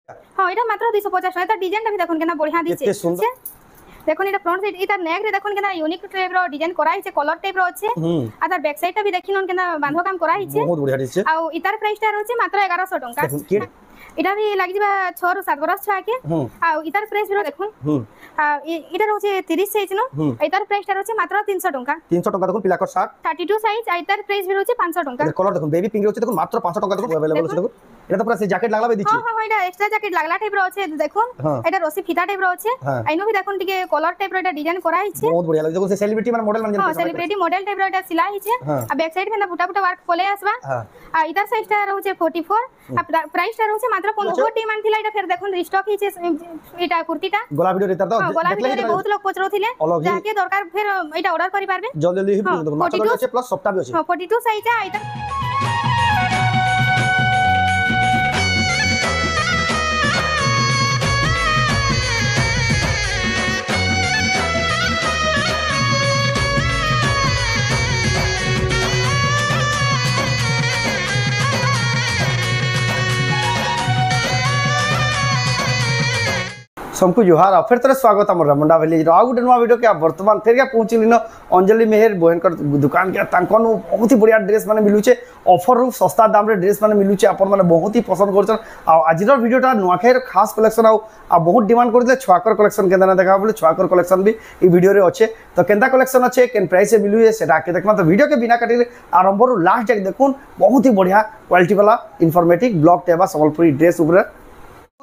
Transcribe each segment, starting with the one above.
हां एटा मात्र 250 एटा डिजाइन भी देखुन केना बढ़िया दिछे देखुन एटा फ्रंट साइड इता नेक रे देखुन केना यूनिक टाइप रो डिजाइन करा हिचे कलर टाइप रो अछि आ तार बैक साइड ता भी देखिनन केना बांधो काम करा हिचे बहुत बढ़िया दिछे आ इतार प्राइस ता रहछि मात्र 1100 टंका इटा भी लागि जबा 6 रु 7 बरस छा के आ इतार प्राइस भी देखुन आ इटा रहछि 30 साइज नो इतार प्राइस ता रहछि मात्र 300 टंका देखुन पिला कट शर्ट 32 साइज आ इतार प्राइस भी रहछि 500 टंका कलर देखुन बेबी पिंक रहछि देखुन मात्र 500 टंका देखुन अवेलेबल अछि देखुन एटा तो पूरा से जैकेट लागला बे दिछि हां एटा एक्स्ट्रा जैकेट लागला टाइप रो अछि देखुन एटा रसी फीता टाइप रो अछि आइनो भी देखुन टिके कलर टाइप रो एटा डिजाइन करा हिचे बहुत बढ़िया लागे देखुन से सेलिब्रिटी माने मॉडल माने हां सेलिब्रिटी मॉडल टाइप रो एटा सिला हिचे आ बैक साइड में बुटा बुटा वर्क कोले आसबा आ इधर साइड ता रहउछे 44 आ प्राइस ता रहउछे मात्र 15 डिमांड थिला एटा फेर देखुन रिस्टॉक हिचे एटा कुर्तीटा गोला वीडियो रे त गोला वीडियो रे बहुत लोग पचरोथिले जाके दरकार फेर एटा ऑर्डर करि पारबे जल्दी जल्दी ही देखुन मात्र अछि प्लस सप्ताह भी अछि हां 42 साइज आ इधर सबको जोहार फिर तरह स्वागत है रमंडा विलेज आ गोटे नुआ वीडियो के वर्तमान फिर क्या पहुँचली न अंजलि मेहर बहन दुकान के तांकन बहुत ही बढ़िया ड्रेस माने मिलुचे ऑफर रु सस्ता दाम रे ड्रेस माने मिलुचे अपन माने बहुत ही पसंद करछन आ आज रो वीडियोटा नुआखाई खास कलेक्शन आ बहुत डिमांड करले छुआकर कलेक्शन केना ना देखा बोले छुआकर कलेक्शन भी ई वीडियो रे अच्छे तो केनता कलेक्शन अच्छे केन प्राइस से मिलुए सेटा के देखना तो वीडियो के बिना काटी आरंभ रु लास्ट तक देखुन बहुत ही बढ़िया क्वालिटी वाला इन्फॉर्मेटिव ब्लॉग टेबा संबलपुरी ड्रेस ऊपर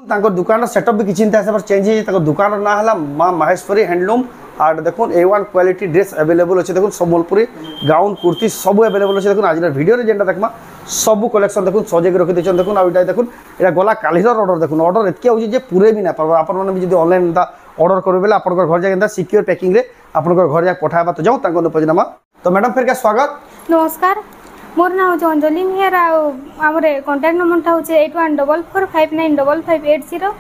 तांको दुकान सेटअप भी किछि हिसाब से चेंज है ताको दुकान ना हला मां महेश्वरी हैंडलूम आर देखुन A1 क्वालिटी ड्रेस अवेलेबल अछि देखुन संबलपुरी गाउन कुर्ती सब अवेलेबल अछि देखुन आज वीडियो रे जेंटा देखमा सब कलेक्शन देखुन सजे के रखि देछन देखुन आ इटा देखुन एटा गोला काली रो ऑर्डर देखुन ऑर्डर एतके होछि जे पूरे भी ना पर अपन माने भी जदी ऑनलाइन दा ऑर्डर करबे बेला अपन घर जाके सिक्योर पैकिंग रे अपन घर जाके पठाबा तो जाऊ तांको पजनामा तो मैडम फिर क्या स्वागत नमस्कार मोर ना हो अंजलि मेहर आमरे कांटेक्ट नंबर ता होचे 8144595580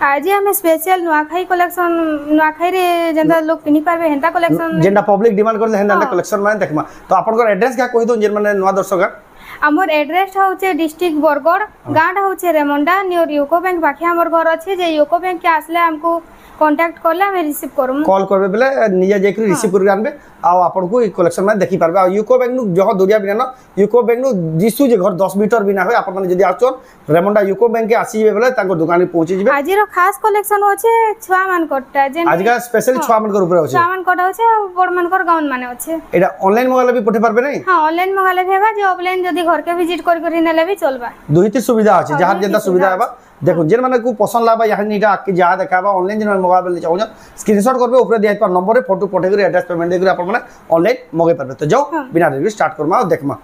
आज हम स्पेशल नुआखाई कलेक्शन नुआखाई रे जेंदा लोग पिनि पारबे हेंता कलेक्शन जेंदा पब्लिक डिमांड करले हेंदा कलेक्शन माने देखमा तो आपन को एड्रेस क्या कहि दो जे माने नुआ दर्शक हमर एड्रेस होचे डिस्ट्रिक्ट बरगढ़ गांड होचे रेमंडा नियर यूको बैंक बाकी हमर घर अछि जे यूको बैंक के आसले हमको कांटेक्ट करले हम रिसीव करम कॉल करबे बेले निजे जेकरी रिसीव कर आनबे आ आपन को ई कलेक्शन में देखि पारबे आ यूको बैंक नु जह दुरिया बिना न यूको बैंक नु दिसु जे घर 10 मीटर बिना होय आपन माने जदी आछन रेमंडा यूको बैंक के आसीबे बेले ताको दुकान पहुंची जिबे आज रो खास कलेक्शन होचे छुआ मान कोटा जे आज का स्पेशल छुआ मान कर ऊपर होचे छुआ मान कोटा होचे बड़ मान कर गाउन माने होचे एटा ऑनलाइन मंगाले भी पठे पारबे नहीं हां ऑनलाइन मंगाले भी हेबा जे ऑफलाइन जदी घर के विजिट कर नेले भी चलबा दुहिती सुविधा अछि जहां जेंदा सुविधा हेबा देखो जेन माने को पसंद लाबा यहां नीटा आके जा देखाबा ऑनलाइन जेन मोबाइल ले चाहो स्क्रीनशॉट करबे ऊपर दिया पर नंबर रे फोटो पठे कर एड्रेस पेमेंट देकर अपन माने ऑनलाइन मगे परबे तो जाओ बिना रिव्यू स्टार्ट करमा और देखमा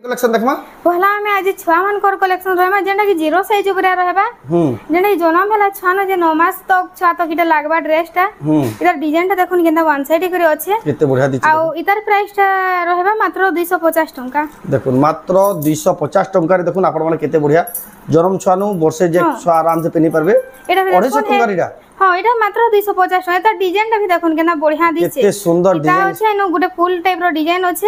कलेक्शन देखमा पहला में आज छुआ मान कर कलेक्शन रहमा जेंडा कि जीरो साइज ऊपर रहबा जेंडा जन्म भेला छुआ न जे 9 मास तक छुआ तक इटा लागबा ड्रेस ता इधर डिजाइन ता देखुन केनता वन साइड करे अछि केते बढ़िया दिछि आ इधर प्राइस ता रहबा मात्र 250 टंका देखुन मात्र 250 टंका रे देखुन आपण माने केते बढ़िया जन्म छुआ नु वर्षे जे छुआ आराम से पिनी परबे 250 टंका रिडा हां एटा मात्र 250 टंका एटा डिजाइन ता भी देखुन केना बढ़िया दिछि केते सुंदर डिजाइन छै नो गुटे फुल टाइप रो डिजाइन अछि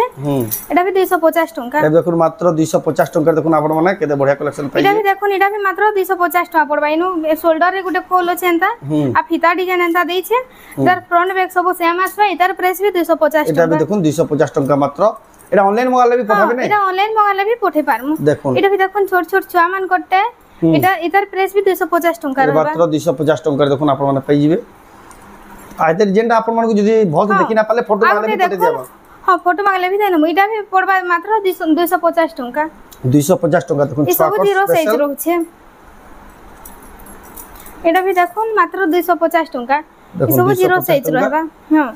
एटा भी 250 टंका ए देखुन मात्र 250 टंका देखुन आपण माने केते बढ़िया कलेक्शन पाइ एटा भी देखुन एटा भी मात्र 250 टंका पड़बा इनु शोल्डर रे गुटे फुल अछि एंता आ फीता डिजाइन एंता देइ छै इधर फ्रंट बैक सब सेम आसबा इधर प्राइस भी 250 टंका एटा भी देखुन 250 टंका मात्र एटा ऑनलाइन मंगाले भी पठाबे नै एटा ऑनलाइन मंगाले भी पठे पारमु देखुन एटा भी देखुन छोट छोट छुआ मान करते एटा इधर प्राइस भी 250 टंका रहबा मात्र 250 टंका देखुन आपण माने पाइ जिवे आइतर जेंडा आपण माने जदी बहुत देखि ना पाले फोटो मांगले भी पठे देबा हां फोटो मांगले भी देना एटा भी पड़बा मात्र 250 टंका 250 टंका देखुन ई सब जीरो साइज रहउछे एटा भी देखुन मात्र 250 टंका ई सब जीरो साइज रहबा हां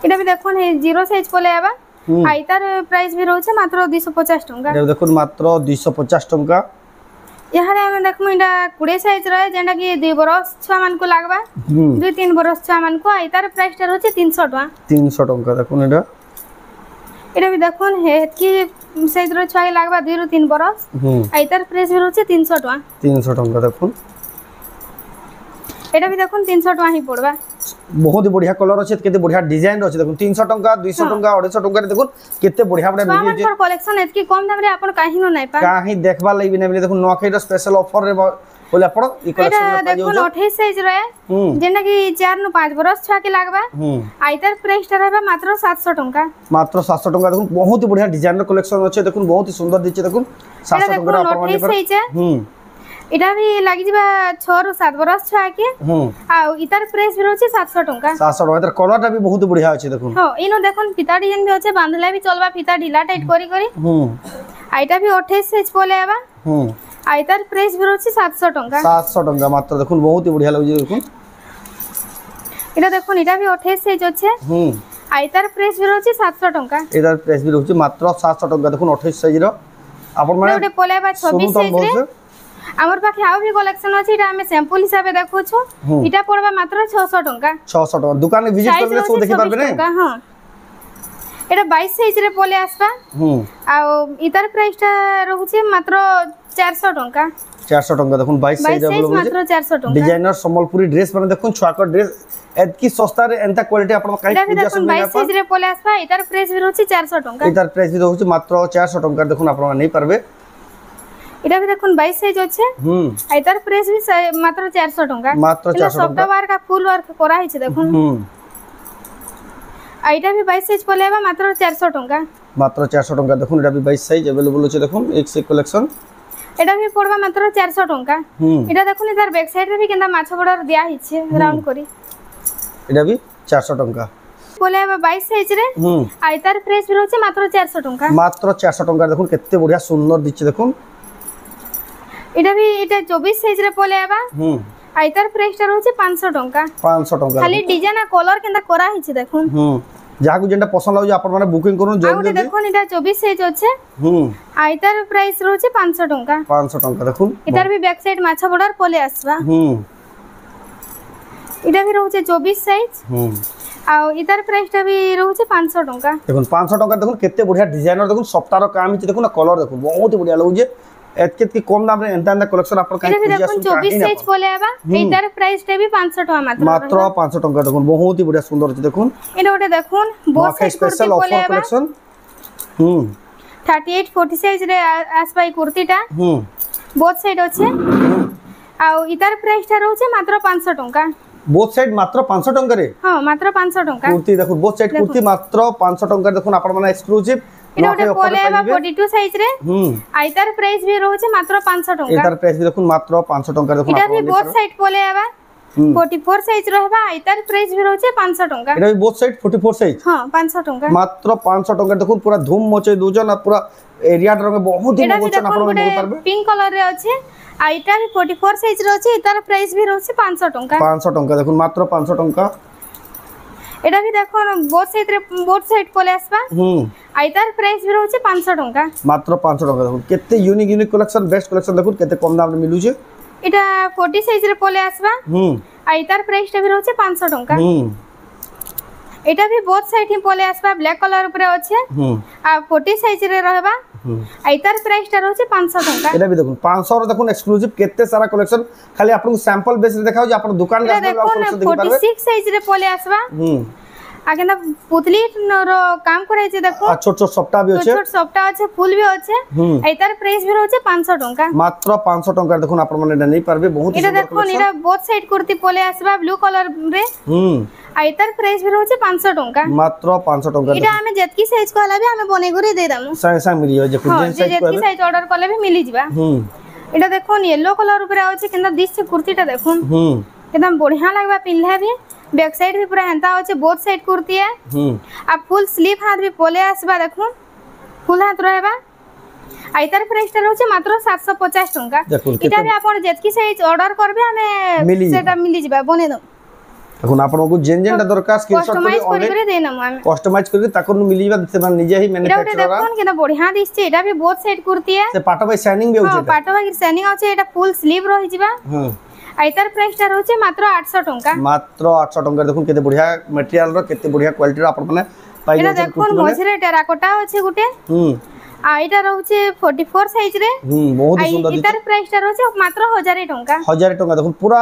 एटा भी देखुन हे जीरो साइज कोले आबा आइतार प्राइस भी रहउछे मात्र 250 टंका एटा देखुन मात्र 250 टंका यहाँ हम देखमु इडा 20 साइज रहे जेंडा कि 2 बरस छुआ मान को लागबा 2-3 बरस छुआ मान को आइतार प्राइस ता रहउछे 300 टका 300 टंका देखुन एटा भी देखुन हे की साइज रो छुआ लागबा 2-3 बरस आइतार प्राइस भी रहउछे 300 टका देखुन एटा भी देखुन 300 टका ही पड़बा बहुत ही बढ़िया कलर अच्छे केते बढ़िया डिजाइन अच्छे देखो 300 टंका 200 टंका 250 टंका देखो केते बढ़िया बढ़िया मिली छुआ कलेक्शन एतकी कम दाम रे आपण काहे न नै पा काहे देखबा लागि नै मिले देखो नोखे रो स्पेशल ऑफर रे बोले आपण ई कलेक्शन में देखो 28 साइज रे जेना कि 4 नु 5 बरस छुआ के लागबा आइतर प्राइस टा रहबा मात्र 700 टंका मात्र 700 टंका देखो बहुत ही बढ़िया डिजाइन रो कलेक्शन अच्छे देखो बहुत ही सुंदर दिचे देखो 700 टंका आपण माने पर इटा भी लागि जिबा 6 रु 7 बरस छुआ के आ इतार प्राइस भी रहछि 700 टंका 700 टंका इतार कलर टा भी बहुत बढ़िया अछि देखो हां इनो देखन फीता डिजाइन भी अछि बांधला भी चलबा फीता ढीला टाइट करी करी आइटा भी 28 साइज पोले आबा आ इतार प्राइस भी रहछि 700 टंका 700 टंका मात्र देखो बहुत ही बढ़िया लागै देखो इटा देखन इटा भी 28 साइज अछि आ इतार प्राइस भी रहछि 700 टंका इतार प्राइस भी रहछि मात्र 700 टंका देखो 28 साइज रो आपण माने ओटे पोले आबा 26 साइज रे हमर पाखे आउ भी कलेक्शन अछि इटा हमें सैंपल हिसाब से देखो छु इटा पड़बा मात्र 600 टंका 600 टंका दुकान में विजिट करले सो देखि पारबे नै हां एटा 22 साइज रे पोले आसबा आ इतार प्राइस ता रहउछि मात्र 400 टंका 400 टंका देखो 22 साइज अवेलेबल मात्र 400 टंका डिजाइनर संबलपुरी ड्रेस माने देखो छुआ को ड्रेस एतकी सस्ता रे एंता क्वालिटी आपण काई पूजा सुन 22 साइज रे पोले आसबा इतार प्राइस भी रहउछि 400 टंका इतार प्राइस भी रहउछि मात्र 400 टंका देखो आपण नै पारबे इटा भी देखुन 22 साइज अछि आइतार प्राइस भी मात्र 400 टंका मात्र 400 टंका सफ्ट वार का फुल वर्क करा हिछ देखुन आइटा भी 22 साइज पोलेबा मात्र 400 टंका मात्र 400 टंका देखुन इटा भी 22 साइज अवेलेबल अछि देखुन एक से कलेक्शन एटा भी पड़बा मात्र 400 टंका इटा देखुन इधर बैक साइड रे भी केंदा माछ बॉर्डर दिया हिछ राउंड करी इटा भी 400 टंका पोलेबा 22 साइज रे आइतार प्राइस भी रहछि मात्र 400 टंका मात्र 400 टंका देखुन केते बढ़िया सुंदर दिछि देखुन इटा भी इटा 24 साइज रे पोले आबा आइतार प्राइस टा रहउछि 500 टंका खाली डिजाइन आ कलर केंदा करा हिछ देखुन जहा को जेंटा पसंद लाउ जे आपण माने बुकिंग करू जल्दी जल्दी देखुन इटा 24 साइज अछि आइतार प्राइस रहउछि 500 टंका 500 टंका देखुन इतार भी बैक साइड माछा बॉर्डर पोले आसबा इटा भी रहउछि 24 साइज आ इतार प्राइस टा भी रहउछि 500 टंका देखुन 500 टंका देखुन केते बढ़िया डिजाइनर देखुन सप्ताहर काम हिच देखुन कलर देखुन बहुत ही बढ़िया लागु जे एतके की कम दाम रे एंता कलेक्शन आपण काई पूजा सुन 24 साइज पोले आबा इतार प्राइस टे भी 500 टका मात्र 500 टका देखुन बहुत ही बढ़िया सुंदर अछि देखुन एटा ओटे देखुन बहुत size special offer collection 38 40 size रे आसबाई कुर्तीटा बहुत साइड अछि आ इतार प्राइस टा रहउछि मात्र 500 टका बोथ साइड मात्र 500 टका रे हां मात्र 500 टका कुर्ती देखो बोथ साइड कुर्ती मात्र 500 टका देखुन आपण माने एक्सक्लूसिव इटा ओटे पोलेबा 42 साइज रे आइतार प्राइस भी रहउछि मात्र 500 टका इतार प्राइस भी देखुन मात्र 500 टका देखुन इटा भी बोथ साइड पोलेबा 44 साइज रहबा आइतार प्राइस भी रहउछि 500 टका इटा भी बोथ साइड 44 साइज हां 500 टका मात्र 500 टका देखुन पूरा धूम मचे दोजन आ पूरा एरिया रे बहुत ही मोचन आपण माने पारबे पिंक कलर रे अछि आइटा भी 44 साइज रे अछि इतार प्राइस भी रहउछि 500 टका 500 टका देखुन मात्र 500 टका एटा भी देखो बोथ साइड पोले आसबा आइतार प्राइस भी रहउछि 500 टका मात्र 500 टका देखो केते यूनिक कलेक्शन बेस्ट कलेक्शन देखो केते कम दाम रे मिलु छै एटा 40 साइज रे पोले आसबा आइतार प्राइस टा भी रहउछि 500 टका एटा भी बोथ साइड ही पोले आसबा ब्लैक कलर ऊपर अछि आ 40 साइज रे रहबा आइतार प्राइस टा रहउछि 500 टका एटा भी देखो 500 रे देखो एक्सक्लूसिव केते सारा कलेक्शन खाली आपन सैंपल बेस रे देखाओ जे आपन दुकान का कलेक्शन देखि पारबे 46 साइज रे पोले आसबा आगे ना पुतली रो काम करे छै देखो छोट छोट सप्ता भी अछि छोट सप्ता अछि फुल भी अछि एतार प्राइस भी रहउछि 500 टका मात्र 500 टका देखो आपन माने नै पारबे बहुत सुंदर कलेक्शन एटा देखो एटा बोथ साइड कुर्ती पोले आसबा ब्लू कलर रे एतार प्राइस भी रहउछि 500 टका मात्र 500 टका एटा हमें जेतकी साइज कहला भी हमें बने गुरी दे दमु साइ मिली हो जे कुछ जेतकी साइज ऑर्डर करले भी मिली जिबा एटा देखो येलो कलर ऊपर अछि केना दिस से कुर्तीटा देखो एकदम बढ़िया लागबा पिनले भी बैक साइड भी पूरा हेंता होचे बोथ साइड कुर्ती है आ फुल स्लीव हाथ भी पोले आसबा देखो फुल हाथ रहबा आइतार प्राइस टा रहउचे मात्र 750 टका इटा भी आपण जेतकी साइज ऑर्डर करबे हमें सेटा मिली जिबा बने दो देखो आपण को जेन जेन दरकार स्क्रीनशॉट करि दे नम हम कस्टमाइज करके ताको मिली जिबा से मन निजे ही मैन्युफैक्चरर देखो केना बढ़िया दिसचे एटा भी बोथ साइड कुर्ती है से पाटो बाय शाइनिंग भी होचे हां पाटो बाय शाइनिंग होचे एटा फुल स्लीव रहि जिबा आइतार प्राइस टा रहउचे मात्र 800 टका मात्र 800 टका देखो केते बढ़िया मटेरियल रो केते बढ़िया क्वालिटी रो आपण माने पाइ जे देखो मझरे टेराकोटा होचे गुटे आ एटा रहउचे 44 साइज रे बहुत ही सुंदर इतार प्राइस टा रहउचे मात्र 1000 टका 1000 टका देखो पूरा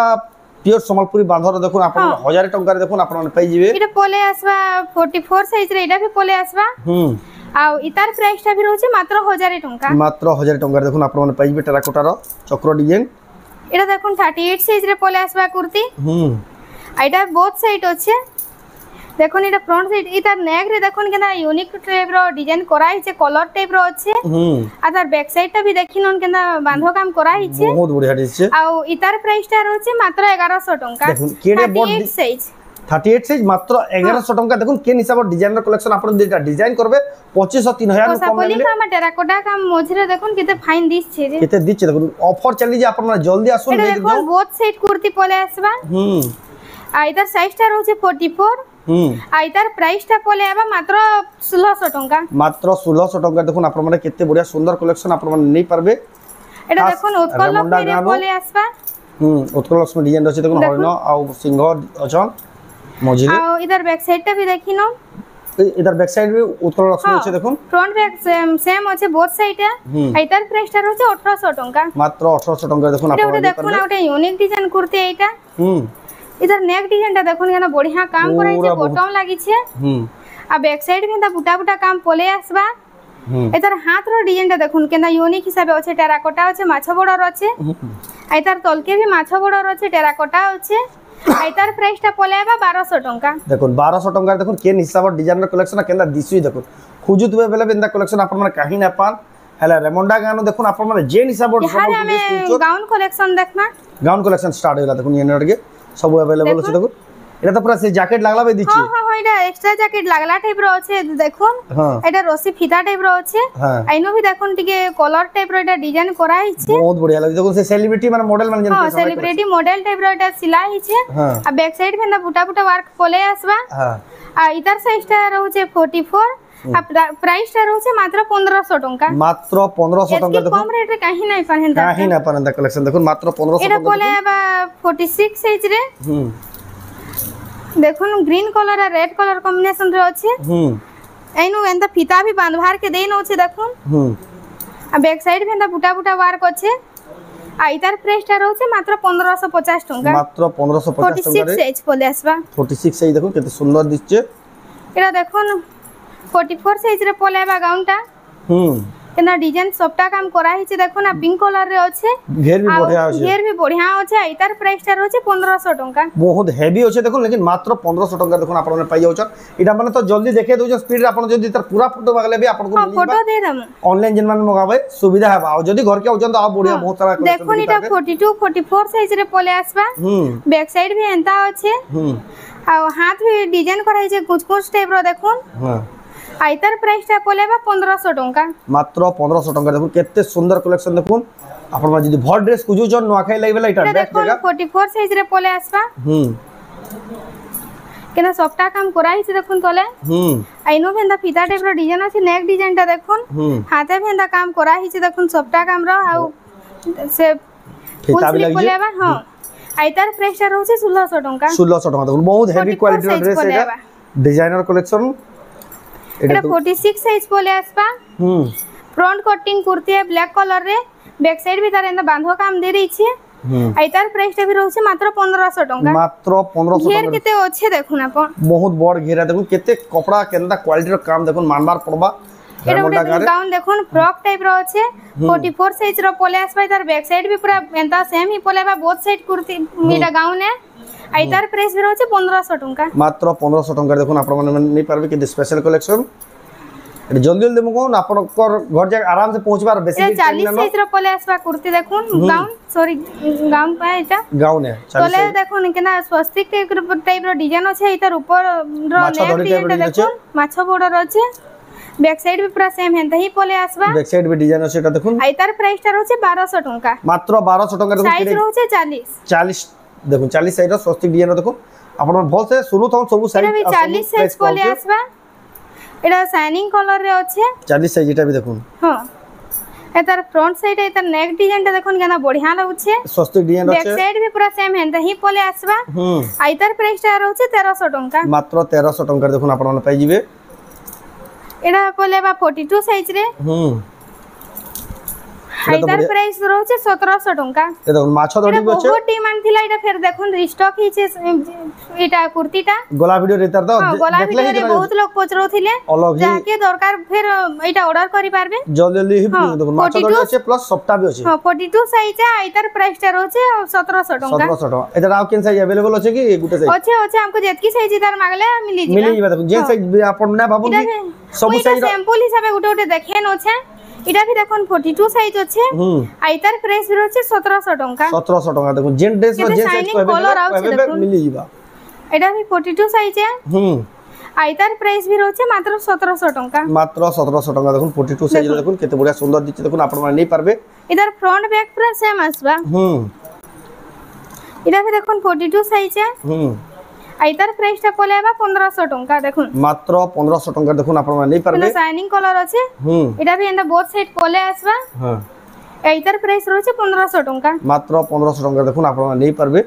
পিওর সম্বলপুরি বাঁধর দেখুন আপনার 1000 টাকার দেখুন আপনারা পাই যাবে। এটা পলে আসবা 44 সাইজ রে, এটা ভি পলে আসবা। আর ইতার প্রাইসটা ভি রହୁছে মাত্র 1000 টাকা। মাত্র 1000 টাকার দেখুন আপনারা পাই যাবে টেরাকোটার চক্র ডিজাইন। এটা দেখুন 38 সাইজ রে পলে আসবা কুর্তি। আর এটা বোথ সাইড আছে দেখুন, এটা ফ্রন্ট সাইড, এটা নেক রে দেখুন কেনা ইউনিক টাইপ র ডিজাইন করা হইছে, কলর টাইপ র আছে। আর তার ব্যাক সাইডটা ভি দেখিনন কেনা বাঁধো কাম করা হইছে, বহুত বঢ়িয়া দিছে। আর ইতার প্রাইসটা রହୁছে মাত্র 1100 টাকা। দেখুন কেডে বড় সাইজ 38 সাইজ মাত্র 1100 টাকা। দেখুন কেন হিসাবে ডিজাইনার কালেকশন আপনারা যেটা ডিজাইন করবে 2500 3000 কম সাপলি লাগলে কাম টেরাকোটা কাম মঝিরে দেখুন কেতে ফাইন দিচ্ছে যে কেতে দিচ্ছে। দেখুন অফার চলি যে আপনারা জলদি আসুন এটা দেখুন বোথ সাইড কুর্তি পলে আসবা। আর ইতার সাইজটা রହୁছে 44। আর ইতার প্রাইসটা পলে আবা মাত্র 1600 টাকা। মাত্র 1600 টাকা। দেখুন আপনারা কেতে বড়িয়া সুন্দর কালেকশন আপনারা নেই পারবে। এটা দেখুন উৎকল লক্ষ্মী পলে আসবা। উৎকল লক্ষ্মী ডিজাইন আছে দেখুন, হরিণ আর সিংহ অছন মঝিরে। আর ইধার ব্যাক সাইডটা ভি দেখিনো, ইধার ব্যাক সাইড রে উৎকল লক্ষ্মী আছে দেখুন, ফ্রন্ট ব্যাক সেম আছে বোথ সাইডে। আর ইতার প্রাইসটা রয়েছে 1800 টাকা। মাত্র 1800 টাকা। দেখুন আপনারা এটা দেখুন ওটা ইউনিক ডিজাইন কুর্তি এইটা। ইধার নেক ডিজাইনটা দেখুন কেন বঢ়িয়া কাম করাইছে, বটম লাগিছে। আর ব্যাক সাইড ভি বুটা বুটা কাম পলে আসবা। এটার হাতর ডিজাইনটা দেখুন কেন ইউনিক হিসাবে আছে, টেরাকোটা আছে, মাছ বড়র আছে। এটার তলকে ভি মাছ বড়র আছে, টেরাকোটা আছে। এটার প্রাইসটা পলে আবা 1200 টাকা। দেখুন 1200 টাকা। দেখুন কেন হিসাবে ডিজাইনার কালেকশন কেন দিছুই দেখুন খুজুতবে বেলে বেন্দা কালেকশন আপনারা কাহি না পান। হেলা রেমন্ডা গানো দেখুন আপনারা যে হিসাবে গাউন কালেকশন দেখনা, গাউন কালেকশন স্টার্ট হইলা দেখুন এনরগে সব अवेलेबल আছে। দেখুন এটা তো পুরা সে জ্যাকেট লাগলা বে দিছি। হ্যাঁ এটা এক্সট্রা জ্যাকেট লাগলা টাইপ র আছে দেখুন। এটা রসি ফিতা টাইপ র আছে। আইনো ভি দেখুন টিকে কলার টাইপ র এটা ডিজাইন করা হইছে, বহুত বঢ়িয়া লাগে। দেখুন সে সেলিব্রিটি মানে মডেল মানে যেন সেলিব্রিটি মডেল টাইপ র এটা সিলাই হইছে। আর ব্যাক সাইড ভেনা বুটা বুটা ওয়ার্ক পলে আসবা। আর ইতার সাইজটা রହୁছে 44। আর প্রাইসটা রହୁছে মাত্র 1500 টাকা। মাত্র 1500 টাকা। দেখুন কম রেটে কাহি নাই পারেন, কাহি না পারেন দা কালেকশন দেখুন মাত্র 1500 টাকা। এটা পলে বা 46 সাইজ রে। দেখুন গ্রিন কলর আর রেড কলর কম্বিনেশন রে আছে। এইনু এন্তা ফিতা ভি বাঁধবার কে দেই নছে দেখুন। আর ব্যাক সাইড ভেন্দা বুটা বুটা ওয়ার্ক আছে। আর ইতার প্রাইসটা রହୁছে মাত্র 1550 টাকা। মাত্র 1550 টাকা। 46 সাইজ পলে আসবা। 46 সাইজ দেখুন কত সুন্দর দিচ্ছে। এটা দেখুন 44 সাইজ রে পলে বা গাউনটা। কেনা ডিজাইন সবটা কাম করা হইছে দেখুন। আর পিঙ্ক কলর রে আছে, ঘের ভি বঢ়িয়া আছে, ঘের ভি বঢ়িয়া আছে। ইতার প্রাইসটা রয়েছে 1500 টাকা। বহুত হেভি আছে দেখুন, লেকিন মাত্র 1500 টাকা দেখুন আপনারা পাই যাওছ। এটা মানে তো জলদি দেখে দউছ স্পিড রে। আপন যদি তার পুরা ফটো মাগলে भी आपन को ফটো দে দম অনলাইন জিন মান মগাবে সুবিধা হবে। আর যদি ঘর কে আউছন তো আ বঢ়িয়া বহুত সারা দেখুন। এটা 42 44 সাইজ রে পলে আসবা। ব্যাক সাইড ভি এন্তা আছে। আর হাত ভি ডিজাইন করা হইছে কুছ কুছ টাইপ র দেখুন। আইতার প্রাইসটা পলে বা 1500 টাকা। মাত্র 1500 টাকা। দেখুন কেতে সুন্দর কালেকশন দেখুন। আপনারা যদি ভর ড্রেস খুঁজুছন নোয়াখাই লাইবেলা এটা বেস্ট জায়গা। 44 সাইজ রে পলে আসবা। কেনা সবটা কাম করা হইছে দেখুন তলে। আইনো ভেন্দা ফিতা টাইপ র ডিজাইন আছে, নেক ডিজাইনটা দেখুন। হাতে ভেন্দা কাম করা হইছে দেখুন সবটা কাম র। আর সে ফিতা বি লাগি পলে বা হ্যাঁ। আইতার প্রাইসটা রହୁছে 1600 টাকা। 1600 টাকা। দেখুন বহুত হেভি কোয়ালিটির ড্রেস এটা, ডিজাইনার কালেকশন। এটা 46 সাইজ পলে আসবা। ফ্রন্ট কটিং কুর্তি है ব্ল্যাক কলর রে। ব্যাক সাইড ভি তার এন্ড বাঁধো কাম দে রইছে। আইতার প্রাইসটা ভি রହୁছে মাত্র 1500 টাকা। মাত্র 1500 টাকা। ঘের কেতে আছে দেখুন আপন, বহুত বড় ঘেরা দেখুন কেতে কপড়া কেনদা কোয়ালিটির কাম দেখুন মানবার পড়বা। এটা একটা গাউন দেখুন ফ্রক টাইপ র আছে। 44 সাইজ র পলে আসবা। তার ব্যাক সাইড ভি পুরা এন্তা সেম হি পলে বা বোথ সাইড কুর্তি এটা গাউন है। আইতার প্রাইস ভি রହୁছে 1500 টাকা। মাত্র 1500 টাকা। দেখুন আপনারা নেই পারবে কিন্তু স্পেশাল কালেকশন। এটা জলদি জলদি মগো না আপনার ঘর জায়গা আরাম সে পৌঁছবার বেশি টাইম না। 40 সাইজ র পলে আসবা কুর্তি দেখুন। গাউন সরি গাউন পায় এটা গাউন है। তলে দেখুন কেনা স্বস্তিক টাইপ র ডিজাইন আছে। এটার উপর র নেক ডিজাইনটা দেখুন মাছ বড়র আছে। ব্যাক সাইড ভি পুরা সেম হেনতা হি পলে আসবা। ব্যাক সাইড ভি ডিজাইন আছে এটা দেখুন। আইতার প্রাইসটা রয়েছে 1200 টাকা। মাত্র 1200 টাকা। দেখুন সাইজ রয়েছে 40 40 দেখুন 40 সাইজ র স্বস্তিক ডিজাইন দেখুন। আপনারা ভাল সে শুরু তখন সব সাইজ এটা 40 সাইজ পলে আসবা। এটা শাইনিং কলর রে আছে। 40 সাইজ এটা भी দেখুন। হ্যাঁ এটার ফ্রন্ট সাইড এটার নেক ডিজাইনটা দেখুন কেনা বঢ়িয়া লাগুছে। স্বস্তিক ডিজাইন আছে। ব্যাক সাইড ভি পুরা সেম হেনতা হি পলে আসবা। আইতার প্রাইসটা রয়েছে 1300 টাকা। মাত্র 1300 টাকা। দেখুন আপনারা পাই যাবে। এটা পলে বা 42 সাইজ রে। এটার প্রাইস রয়েছে 1700 টাকা। এ দেখুন মাছ ধরি এটা আছে বহুত ডিমান্ড থিলা, এটা ফের দেখুন রিস্টক হিছে এটা কুর্তিটা। গলা ভিডিও রেতার তো গলা দেখলে ভিডিওরে বহুত লোক পচরউথিলে, যাকে দরকার ফের এটা অর্ডার করি পারবে জলদি জলদি হি দেখুন মাছ ধরি আছে প্লাস সফটা भी আছে। হ্যাঁ 42 সাইজ এটার প্রাইসটা রয়েছে 1700 টাকা। 1700 টাকা। এটা আর কোন সাইজ अवेलेबल আছে কি গুটে সাইজ আছে আমকো যেতকি সাইজ তার মাগলে মিলি যাবে। মিলি যাবে দেখুন যে সাইজ আপন না ভাবুন কি সব সাইজ স্যাম্পল হিসাবে গুটে দেখেন আছে। এটা भी দেখুন 42 সাইজ আছে, আইতার প্রাইস রয়েছে 1700 টাকা। 1700 টাকা দেখুন যে ড্রেস ও যে সাইজ কইবে মিলি যাবে। এটা भी 42 সাইজ আইতার প্রাইস भी রয়েছে মাত্র 1700 টাকা। মাত্র 1700 টাকা দেখুন 42 সাইজ দেখুন কত বড়িয়া সুন্দর দিচ্ছে দেখুন আপন মানে নেই পারবে। এটার ফ্রন্ট ব্যাক পুরো সেম আসবা। এটা भी দেখুন 42 সাইজ আইতার প্রাইসটা পড়ে আবা 1500 টাকা দেখুন। মাত্র 1500 টাকা দেখুন আপন মানে নেই পারবে। শাইনিং কালার আছে। এটা भी এন্ড বোথ সাইড পলে আসবা। হ্যাঁ এইটার প্রাইস রয়েছে 1500 টাকা। মাত্র 1500 টাকা দেখুন আপন মানে নেই পারবে।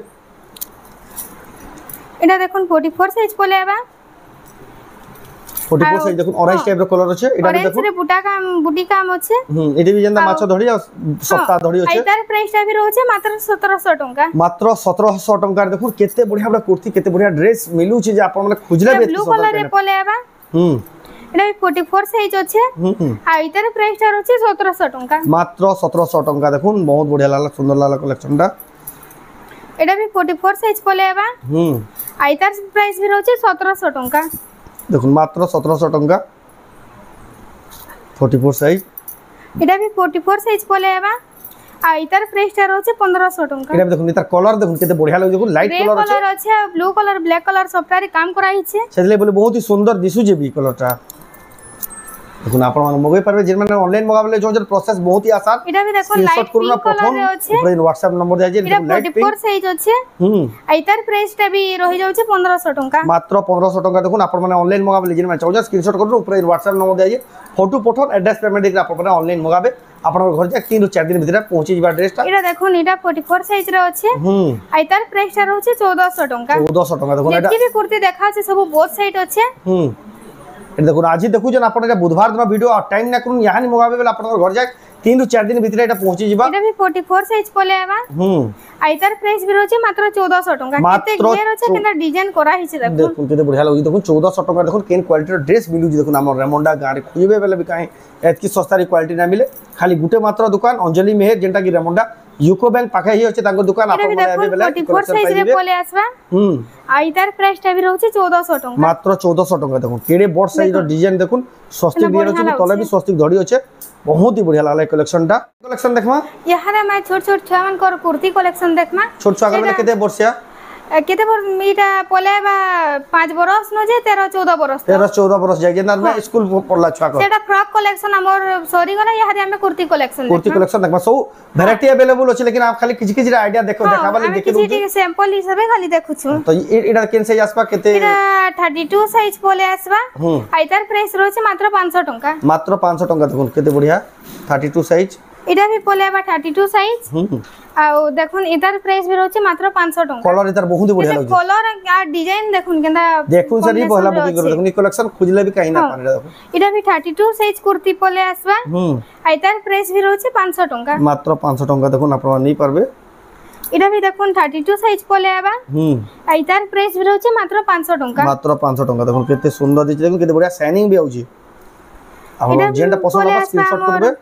এটা দেখুন 44 সাইজ পলে আবা। 44 সাইজ দেখুন অরেঞ্জ টাইপের কালার আছে। এটা দেখুন অরেঞ্জ রে বুটি কাম আছে। এটা भी যেটা মাছ ধরি সপ্তাহ ধরি আছে। এইটার প্রাইসটা भी রয়েছে মাত্র 1700 টাকা। মাত্র 1700 টাকার দেখুন কেতে বঢ়িয়া বঢ়িয়া কুর্তি কেতে বঢ়িয়া ড্রেস মিলুছে যে আপন মানে খুঁজলে বেতি ব্লু কালার রে পলে আবা। এটা 44 সাইজ আছে। আর এটার প্রাইসটা রয়েছে 1700 টাকা। মাত্র 1700 টাকা দেখুন বহুত বঢ়িয়া লাগলা সুন্দর লাগলা কালেকশনটা। এটা भी 44 সাইজ পলে আবা। আর এটার প্রাইস भी রয়েছে 1700 টাকা। দেখুন মাত্র 1700 টাকা 44 সাইজ। এটা भी 44 সাইজ পলে আবা। আর এটার প্রাইসটা রয়েছে 1500 টাকা। এটা দেখুন এটার কালার দেখুন কত বঢ়িয়া লাগে দেখুন লাইট কালার আছে। কালার আছে ব্লু কালার ব্ল্যাক কালার সবটারে কাম করা হইছে। সেজলে বলে বহুত সুন্দর দিশুছে বি কালারটা। দেখুন আপন মানে মগাই পারবে যে মানে অনলাইন মগাবলে যোজের প্রসেস বহুত ই আসান। এটা भी দেখুন লাইট পিঙ্ক কালার আছে। উপরে WhatsApp নম্বর দেয়া আছে দেখুন লাইট পিঙ্ক 44 সাইজ আছে। এইটার প্রাইসটা भी রহি যাচ্ছে 1500 টাকা। মাত্র 1500 টাকা দেখুন আপন মানে অনলাইন মগাবলে যে মানে চাওজা স্ক্রিনশট করুন উপরে WhatsApp নম্বর দেয়া আছে ফটো পঠন অ্যাড্রেস পেমেন্ট দিয়ে আপন মানে অনলাইন মগাবে আপনার ঘর যা 3 ରୁ 4 দিন ভিতরে পৌঁছে যাবে ড্রেসটা। এটা দেখুন এটা 44 সাইজ র আছে। এইটার প্রাইসটা রয়েছে 1400 টাকা। 1400 টাকা দেখুন এটা যেটি কুর্তি দেখা আছে সব বোথ সাইড আছে। এটা দেখুন আজি দেখুছেন আপনারা এটা বুধবার দিন ভিডিও আর টাইম না করুন ইয়ানি মগাবে বলে আপনার ঘর যায় 3 ରୁ 4 দিন ভিতরে এটা পৌঁছে যাবে। এটা भी 44 সাইজ পলে আবা। আইতার প্রাইস भी রয়েছে মাত্র 1400 টাকা। কত গ্লেয়ার আছে কেন ডিজাইন করা হইছে দেখুন। দেখুন কত বঢ়িয়া লাগি দেখুন 1400 টাকা দেখুন কেন কোয়ালিটির ড্রেস মিলুজি দেখুন আমার রেমন্ডা গাঁরে খুঁজবে বেলে भी কাই এতকি সস্তারি কোয়ালিটি না মিলে খালি গুটে মাত্র দোকান অঞ্জলি মেহের যেটা কি রেমন্ডা ইউকো ব্যাংক পাখে হি আছে তাঙ্গ দোকান আপন মানে अवेलेबल 44 সাইজ রে পলে আসবা। আইতার প্রাইসটা भी রয়েছে 1400 টাকা। মাত্র 1400 টাকা দেখুন কেড়ে বড় সাইজের ডিজাইন দেখুন স্বস্তিক দিয়ে আছে তলে भी স্বস্তিক ধরি আছে बहुत ही बढ़िया लागला कलेक्शनটা। कलेक्शन देखमा यहारे मैं छोट छोट छुआ मन कर कुर्ती कलेक्शन देखमा। छोट छुआ कर केते वर्षिया केते बर मीटा पले बा 5 बरस न जे 13 14 बरस 13 14 बरस जाय जेना मैं स्कूल पढ़ला छुआ को सेटा फ्रॉक कलेक्शन हमर सॉरी गला यहारे हमें कुर्ती कलेक्शन देखमा सब वैरायटी अवेलेबल अछि लेकिन आप खाली किछि किछि आईडिया देखो देखाबाली देखि दउ किछि सैंपल हिसाबे खाली देखु छु। तो एडा केन साइज आसबा केते एडा 32 साइज पले आसबा। आइतार प्राइस रोचे मात्र 500 टंका। मात्र 500 टंका देखुन केते बढ़िया 32 साइज। एडा भी पले बा 32 साइज। आ देखुन एटार प्राइस भी रोचे मात्र 500 टंका। कलर एटार बहुत बढ़िया लागै कलर आ डिजाइन देखुन केंदा देखुन सर ई पहला बुकिंग कर देखुन ई कलेक्शन खुजले भी कहीं ना पारे देखो एडा भी 32 साइज कुर्ती पले आसबा। आइतार प्राइस भी रोचे 500 टंका। मात्र 500 टंका देखुन आपन नहीं पारबे। एडा भी देखुन 32 साइज पले आबा। आइतार प्राइस भी रोचे मात्र 500 टंका। मात्र 500 टंका देखुन केते सुंदर दिछ देखुन केते बढ़िया शाइनिंग भी आउची। आप जेंटा पसंद हो स्क्रीनशॉट करबे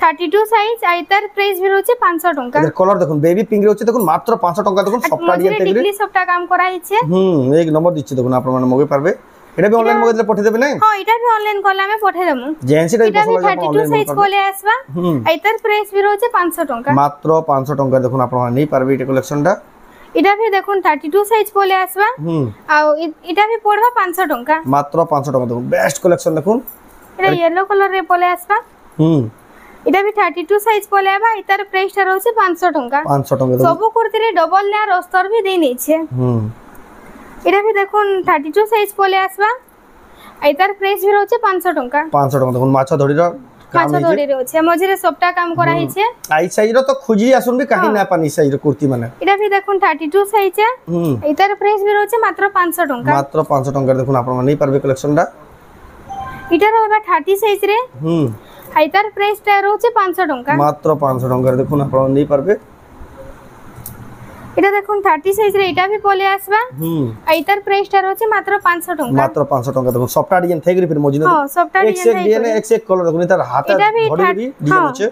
32 साइज आइतार प्राइस भी रोचे 500 टंका। एकर कलर देखुन बेबी पिंक रे होचे देखुन मात्र 500 टंका देखुन सफ्टा डिजाइन तेगरे टिकली सफ्टा काम करा हिचे। एक नंबर दिछ देखुन आप माने मगे पारबे। एटा भी ऑनलाइन मगे देले पठे देबे नै? हां एटा भी ऑनलाइन कला में पठे देमु। जेंसी टाइप पसंद हो 32 साइज कोले आसबा। आइतार प्राइस भी रोचे 500 टंका। मात्र 500 टंका देखुन आप माने नै पारबे एटा कलेक्शनटा। एटा भी देखुन 32 साइज कोले आसबा। आ एटा भी पड़बा 500 टंका। मात्र 500 टंका देखुन बेस्ट कलेक्शन देखुन। एटा येलो कलर रे पोले आसबा। एटा भी 32 साइज पोले आबा इतार प्राइस टा रहउছে 500 टंका। 500 टंका सब कुर्ती रे डबल लेयर अस्तर भी देई नै छे। एटा भी देखुन 32 साइज पोले आसबा। इतार प्राइस भी रहउছে 500 टंका। 500 टंका देखुन माछा धड़ी रो काम माछा धड़ी रहउছে मझिरे सबटा काम करा हिचे। आई साइज रो तो खुजी आसुन भी काहे ना पानी साइज रो कुर्ती माने। एटा भी देखुन 32 साइज है। इतार प्राइस भी रहउছে मात्र 500 टंका। मात्र 500 टंका देखुन आपण माने नै पारबे कलेक्शन टा। इटा रहबा 30 साइज रे। আইতার প্রাইসটা রয়েছে 500 টাকা মাত্র 500 টাকা দেখুন আপনারা নেই পারবে এটা দেখুন 30 সাইজ রে এটা भी পলে আসবা আইতার প্রাইসটা রয়েছে মাত্র 500 টাকা মাত্র 500 টাকা দেখুন সফট ডিজাইন থাকি ফির মজিনা হ্যাঁ সফট ডিজাইন থাকি ডিজাইন এক কালার দেখুন তার হাতে ধরে भी ডিজাইন আছে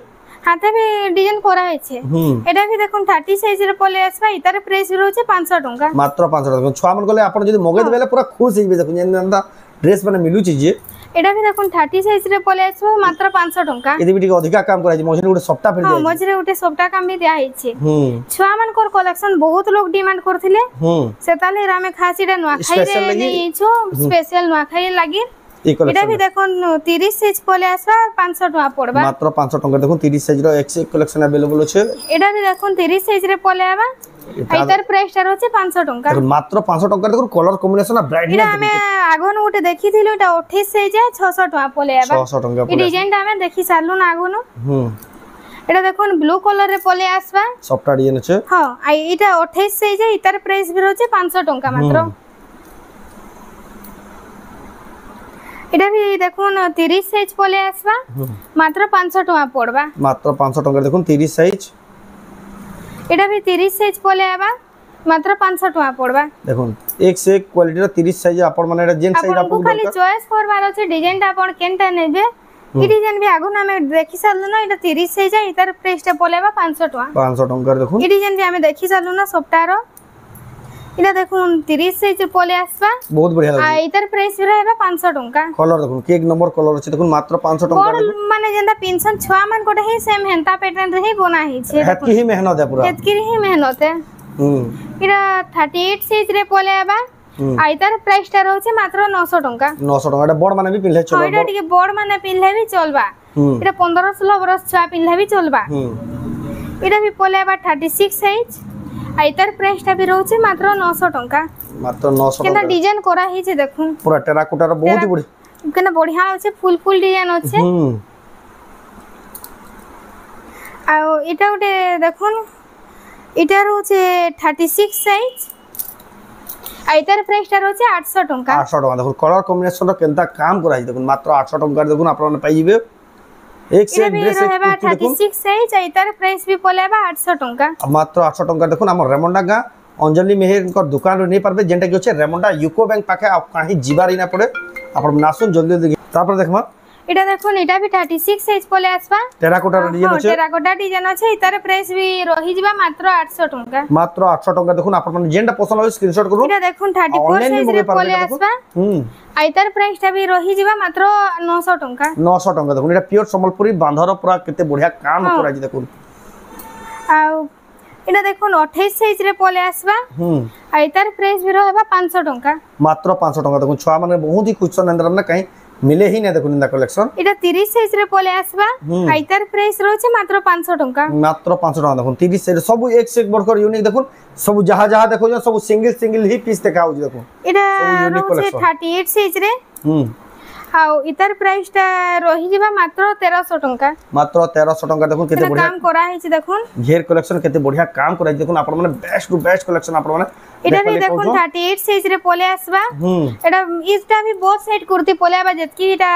হাতে भी ডিজাইন করা হয়েছে এটা भी দেখুন 30 সাইজ রে পলে আসবা এটার প্রাইস রয়েছে 500 টাকা মাত্র 500 টাকা ছুয়া মন গলে আপন যদি মগাই দেবেলে পুরা খুশ হইবে দেখুন যেনটা ড্রেস মানে মিলুছি যে এটা भी দেখুন 30 সাইজ রে পলে আসবা মাত্র 500 টাকা এদি বিটি অধিকা কাম করাই মঝিরে গুটে সফটা ফেল হ্যাঁ মঝিরে গুটে সফটা কাম भी দেয়া হইছে ছুয়া মানকর কালেকশন বহুত লোক ডিমান্ড করথিলে সেতালে রামে খাস এটা নোয়াখাই রে নেইছো স্পেশাল নোয়াখাই লাগি এটা भी দেখুন 30 সাইজ পলে আসবা 500 টাকা পড়বা মাত্র 500 টাকা দেখুন 30 সাইজ র এক কালেকশন अवेलेबल আছে এটা भी দেখুন 30 সাইজ রে পলে আবা এটার প্রাইসটা হচ্ছে 500 টাকা মাত্র 500 টাকা দেখুন কালার কম্বিনেশন আর ব্রাইটনেস এটা আমি আগন গুটে দেখিছিলু এটা 28 সাইজ 600 টাকা পলে আবা 600 টাকা এই ডিজাইনটা আমি দেখি সারলু না আগন এটা দেখুন ব্লু কালার রে পলে আসবা সফট ডিজাইন আছে হ্যাঁ আই এটা 28 সাইজ এটার প্রাইস भी হচ্ছে 500 টাকা মাত্র এটা भी দেখুন 30 সাইজ পলে আসবা মাত্র 500 টাকা পড়বা মাত্র 500 টাকা দেখুন 30 সাইজ এটা भी 30 সাইজ পলে আবা মাত্র 500 টাকা পড়বা দেখুন এক সে এক কোয়ালিটির 30 সাইজ আপন মানে এটা জেন্টস সাইজ আপন খালি চয়েস করবার আছে ডিজাইনটা আপন কেনটা নেবে এই ডিজাইন भी আগুন আমি দেখি সারলু না এটা 30 সাইজ এটার প্রাইসটা পলেবা 500 টাকা 500 টাকা দেখুন এই ডিজাইন भी আমি দেখি সারলু না সবটার এটা দেখুন 30 সাইজ পলে আসবা বহুত বঢ়িয়া লাগে এটার প্রাইস রহেবা 500 টাকা কলর দেখুন কেক নম্বর কলর আছে দেখুন মাত্র 500 টাকা মানে যেটা পেনশন ছয়া মান কোটা হি সেম হেনতা প্যাটার্ন রে হি বনা হিছে হেতকি হি মেহনত है पूरा হেতকি হি মেহনত है এটা 38 সাইজ রে পলে আবা আইতার প্রাইসটা রয়েছে মাত্র 900 টাকা 900 টাকা এটা বড় মানে भी পিনলে চলবে এটা টিকে বড় মানে পিনলে भी চলবা এটা 15 16 বরস ছয়া পিনলে भी চলবা এটা भी পলে আবা 36 সাইজ আইতার প্রাইসটা भी রয়েছে মাত্র 900 টাকা মাত্র 900 টাকা কেনা ডিজাইন করা হইছে দেখুন পুরা টেরাকোটার বহুত বড় কেনা বঢ়িয়া আছে ফুল ফুল ডিজাইন আছে আর এটা ওটে দেখুন এটা রয়েছে 36 সাইজ আইতার প্রাইসটা রয়েছে 800 টাকা 800 টাকা দেখুন কালার কম্বিনেশনটা কেনতা কাম করা হইছে দেখুন মাত্র 800 টাকা দেখুন আপনারা পাইবে एक से एक ड्रेस है 36 साइज आइतार प्राइस भी पलेबा 800 टंका मात्र 800 टंका देखुन हमर रेमंडा गा अंजलि मेहर को दुकान रे नहीं पारबे जेंटा कि होचे रेमंडा यूको बैंक पाखे आप काहे जिबारी ना पड़े अपन नासुन जल्दी जल्दी तापर देखमा এটা দেখুন এটা भी 36 সাইজ পলে আসবা টেরাকোটা ডিজাইন আছে টেরাকোটা ডিজাইন আছে এটার প্রাইস भी রহি যিবা মাত্র 800 টাকা মাত্র 800 টাকা দেখুন আপনারা যেটা পছন্দ হয় স্ক্রিনশট করুন এটা দেখুন 34 সাইজ রে পলে আসবা আইতার প্রাইসটা भी রহি যিবা মাত্র 900 টাকা 900 টাকা দেখুন এটা পিওর সম্বলপুরি বাঁধার পুরা কেতে বঢ়িয়া কাম করা জি দেখুন আর এটা দেখুন 28 সাইজ রে পলে আসবা আইতার প্রাইস भी রহেবা 500 টাকা মাত্র 500 টাকা দেখুন ছয়া মানে বহুত ही खुश नंदर ना कहीं मिले ही ना देखुन इंदा कलेक्शन এটা 30 সাইজ রে পলে আসবা আইতার প্রাইস রয়েছে মাত্র 500 টাকা মাত্র 500 টাকা দেখুন 30 সাইজ সব এক से एक বড়কর ইউনিক দেখুন সব যাহা যাহা দেখো সব সিঙ্গেল সিঙ্গেল হি পিস দেখা হচ্ছে দেখুন এটা রয়েছে 38 সাইজ রে আও ইতার প্রাইসটা রহি যিবা মাত্র 1300 টাকা মাত্র 1300 টাকা দেখুন কেতে বঢ়িয়া কাম করা হইছে দেখুন ঘের কালেকশন কেতে বঢ়িয়া কাম করা হইছে দেখুন আপন মানে বেস্ট টু বেস্ট কালেকশন আপন মানে এটা भी দেখুন 38 সাইজ রে পলে আসবা এটা ইটা भी বহুত সাইড কুর্তি পলে আবা যেতকি এটা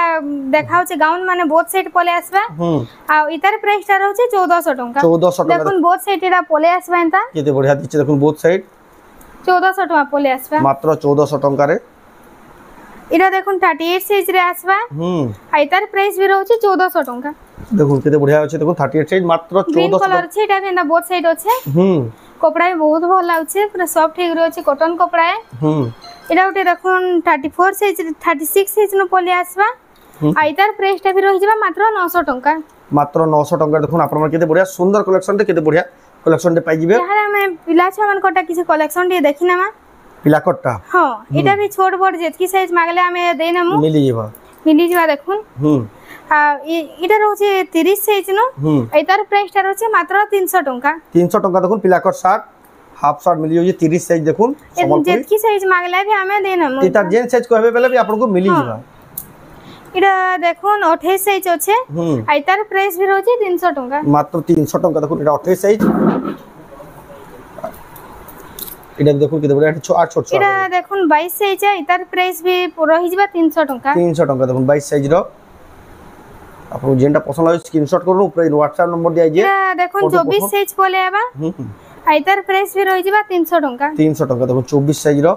দেখা হচ্ছে গাউন মানে বহুত সাইড পলে আসবা আর ইতার প্রাইসটা রয়েছে 1400 টাকা 1400 টাকা দেখুন বহুত সাইড এটা পলে আসবা এন্তা কেতে বঢ়িয়া দিচ্ছে দেখুন বহুত সাইড 1400 টাকা পলে আসবা মাত্র 1400 টাকা রে এটা দেখুন 38 সাইজ রে আসবা আইতার প্রাইস भी রয়েছে 1400 টাকা দেখুন কেতে বঢ়িয়া আছে দেখুন 38 সাইজ মাত্র 1400 কালার আছে এটা এন্তা বহুত সাইড আছে কপড়া বহুত ভাল লাগছে পুরো সফট হই রয়েছে কটন কপড়া এটা ওটে দেখুন 34 সাইজ 36 সাইজ ন পলে আসবা আইতার প্রাইসটা भी রহি যাবা মাত্র 900 টাকা মাত্র 900 টাকা দেখুন আপনারা কেতে বঢ়িয়া সুন্দর কালেকশনটা কেতে বঢ়িয়া কালেকশনটা পাই যাবে যারা আমি পিলা ছমান কোটা কিছু কালেকশন দিয়ে দেখি না মা পিলাকটটা হ্যাঁ এটা भी छोट बड़ যেতকি সাইজ মাগলে আমি দেই নামু মিলি যাবা দেখুন এটা রয়েছে 30 সাইজ ন এটার প্রাইসটা রয়েছে মাত্র 300 টাকা 300 টাকা দেখুন পিলাকট শার্ট হাফ শার্ট মিলি যাচ্ছে 30 সাইজ দেখুন যেতকি সাইজ মাগলে भी আমি দেই নামু এটা জেন সাইজ কইবে বেলে भी आपको मिली যাবা এটা দেখুন 28 সাইজ আছে এটার প্রাইস भी রয়েছে 300 টাকা মাত্র 300 টাকা দেখুন এটা 28 সাইজ এটা দেখুন কেতে বড় একটা ছোট এটা দেখুন 22 সাইজ এটার প্রাইস भी রহি যাবা 300 টাকা 300 টাকা দেখুন 22 সাইজ র आपको जेनटा पसंद है स्क्रीनशॉट करू ऊपर व्हाट्सएप नंबर दिया जे एटा देखो 24 साइज बोले आबा आइतार प्राइस भी रही जिबा 300 टंका 300 टंका देखो 24 साइज रो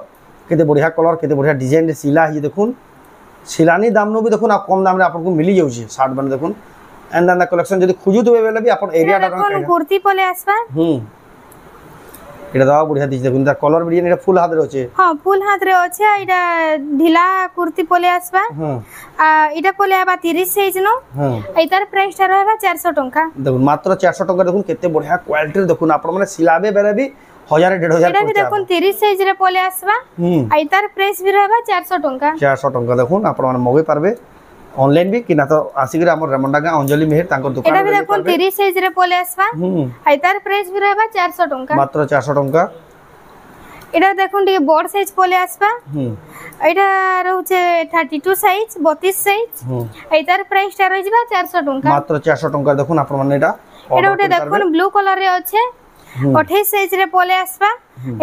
केते बढ़िया कलर केते बढ़िया डिजाइन रे सिला है देखुन सिलानी दाम नो भी देखुन आप कम दाम रे आपन को मिली जाउ छी शार्ट बन देखुन एंड कलेक्शन जदी खोजु तो बेले भी आपन एरिया टा देखो कुर्ती पोले आसबा এটা দাও বড়িয়া দিছে দেখুন তার কলর ভিডিও এটা ফুল হাত রে আছে हां फुल हाथ रे আছে এটা ঢিলা কুর্তি পোলে আসবা এটা পোলে আবা 30 সাইজ নো এটার প্রাইস টা রহবা 400 টাকা দেখুন মাত্র 400 টাকা দেখুন কেতে বড়িয়া কোয়ালিটি দেখুন আপন মানে সিলাবে বেরে भी 1000 1500 এটা भी দেখুন 30 সাইজ রে পোলে আসবা এটার প্রাইস भी রহবা 400 টাকা 400 টাকা দেখুন আপন মানে মগে পারবে ऑनलाइन भी कि ना तो आसिक हमर रेमंडा गां अंजलि मेहर तांकर दुकान एटा भी देखो 30 साइज रे पोले आसबा आइतार प्राइस भी रहबा 400 टंका मात्र 400 टंका एटा देखो डी बड़ साइज पोले आसबा एटा रहउचे 32 साइज 32 साइज आइतार प्राइस ता रहि जिबा 400 टंका मात्र 400 टंका देखो आपन माने एटा उठे देखो ब्लू कलर रे अच्छे 28 साइज रे पोले आसबा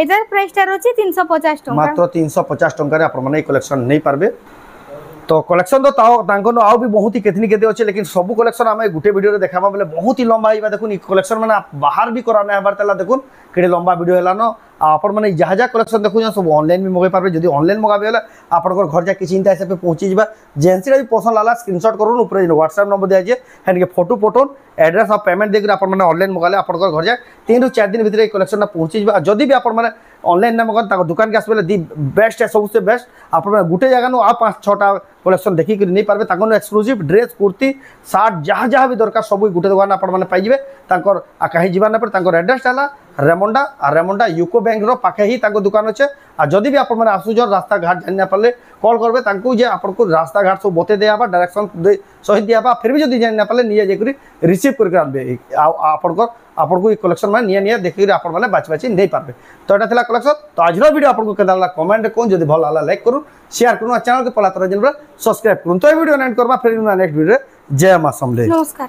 एटार प्राइस ता रहउचे 350 टंका मात्र 350 टंका रे आपन माने कलेक्शन नहीं पारबे तो कलेक्शन तो तांको आउ भी बहुत ही केतनी केते अच्छे लेकिन सब कलेक्शन आम गोटे वीडियो देखाबा बोले बहुत ही लंबा होइबा देखुन कलेक्शन माने बाहर भी कराना है बार देखुन केडे लंबा वीडियो हैला न आपण माने जहा जहा कलेक्शन देखु सब ऑनलाइन भी मगे पारबे जदी ऑनलाइन मगाबे होला आपण घर जा किछि इंता हिसाब पे पहुंची जिबा जेंसी भी पसंद लाला स्क्रीनशॉट करूँ ऊपर व्हाट्सएप नंबर दिया जे हेन के फोटो फोटो एड्रेस और पेमेंट देकर आपण माने ऑनलाइन मगाले आपण घर जा 3 से 4 दिन भीतर कलेक्शन पहुंची जिबा जदी भी आपण माने ऑनलाइन ना मगन ताको दुकान के आसबे दी बेस्ट है सबसे बेस्ट आपण गुटे जगह नो आ 5-6 टा कलेक्शन देखि कि नहीं पारबे ताको एक्सक्लूसिव ड्रेस कुर्ती शर्ट जहा जहा भी दरकार सब गुटे दुकान आपण माने पाइ जिबे तांकर कहीं जीवा ना पड़े तांकर एड्रेस हला रेमंडा यूको बैंक रो पाखे ही तांको दुकान अच्छे आ जदी भी आपण माने आसुजर रास्ता घाट जानि ना पाले कॉल करबे तांको जे आपण को रास्ता घाट सब बते देबा डायरेक्शन सहित दियाबा फिर भी जदी जानि ना पाले निया जेकरी रिसीव करके आनबे आपण को कलेक्शन माने निया देखि आपण माने बाची नहीं पारबे तो एटा थिला कलेक्शन तो आज वीडियो आपण को केदा लागला कमेंट कोन जदी भल लागला लाइक करू शेयर करू चैनल के पला तरह जन सब्सक्राइब करू तो वीडियो एंड करबा फिर नेक्स्ट वीडियो जय मां समले नमस्कार।